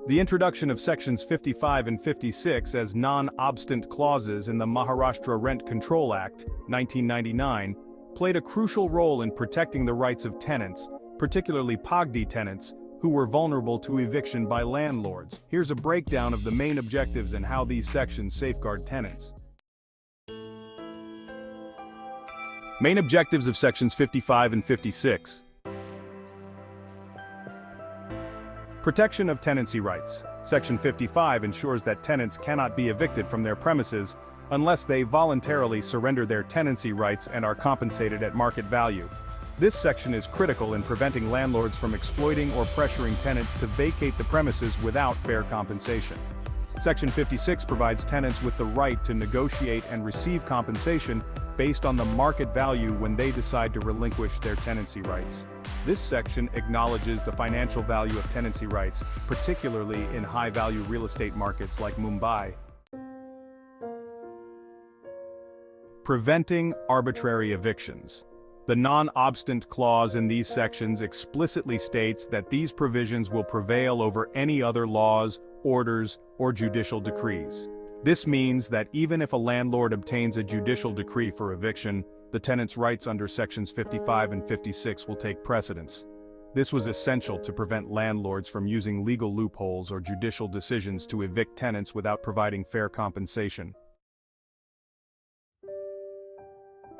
The introduction of Sections 55 and 56 as non-obstant clauses in the Maharashtra Rent Control Act, 1999, played a crucial role in protecting the rights of tenants, particularly Pagdi tenants, who were vulnerable to eviction by landlords. Here's a breakdown of the main objectives and how these sections safeguard tenants. Main objectives of Sections 55 and 56. Protection of tenancy rights. Section 55 ensures that tenants cannot be evicted from their premises unless they voluntarily surrender their tenancy rights and are compensated at market value. This section is critical in preventing landlords from exploiting or pressuring tenants to vacate the premises without fair compensation. Section 56 provides tenants with the right to negotiate and receive compensation based on the market value when they decide to relinquish their tenancy rights. This section acknowledges the financial value of tenancy rights, particularly in high-value real estate markets like Mumbai. Preventing arbitrary evictions. The non-obstant clause in these sections explicitly states that these provisions will prevail over any other laws, orders, or judicial decrees. This means that even if a landlord obtains a judicial decree for eviction, the tenant's rights under Sections 55 and 56 will take precedence. This was essential to prevent landlords from using legal loopholes or judicial decisions to evict tenants without providing fair compensation.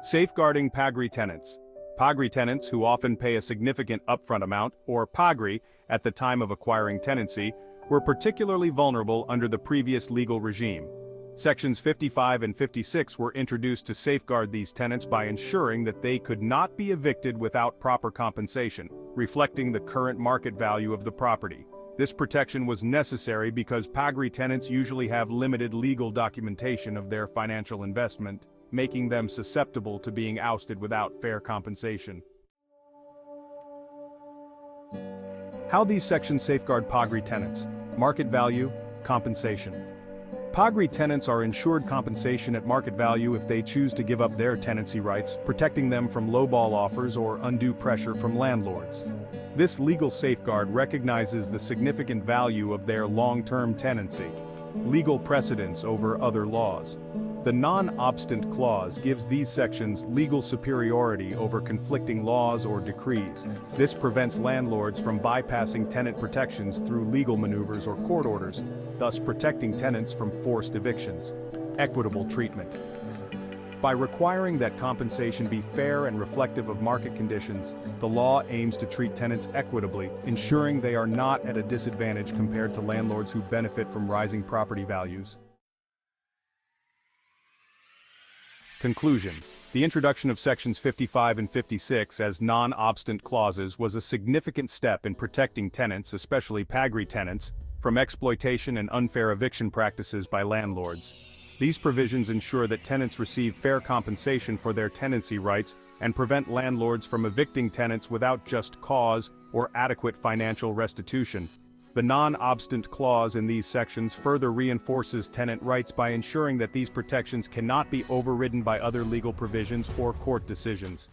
Safeguarding Pagdi tenants. Pagdi tenants, who often pay a significant upfront amount, or Pagdi, at the time of acquiring tenancy, were particularly vulnerable under the previous legal regime. Sections 55 and 56 were introduced to safeguard these tenants by ensuring that they could not be evicted without proper compensation, reflecting the current market value of the property. This protection was necessary because Pagdi tenants usually have limited legal documentation of their financial investment, making them susceptible to being ousted without fair compensation. How these sections safeguard Pagdi tenants. Market value, compensation. Pagdi tenants are ensured compensation at market value if they choose to give up their tenancy rights, protecting them from lowball offers or undue pressure from landlords. This legal safeguard recognizes the significant value of their long-term tenancy, legal precedence over other laws. The non-obstant clause gives these sections legal superiority over conflicting laws or decrees. This prevents landlords from bypassing tenant protections through legal maneuvers or court orders, thus protecting tenants from forced evictions. Equitable treatment. By requiring that compensation be fair and reflective of market conditions, the law aims to treat tenants equitably, ensuring they are not at a disadvantage compared to landlords who benefit from rising property values. Conclusion. The introduction of Sections 55 and 56 as non-obstant clauses was a significant step in protecting tenants, especially Pagdi tenants, from exploitation and unfair eviction practices by landlords. These provisions ensure that tenants receive fair compensation for their tenancy rights and prevent landlords from evicting tenants without just cause or adequate financial restitution. The non-obstant clause in these sections further reinforces tenant rights by ensuring that these protections cannot be overridden by other legal provisions or court decisions.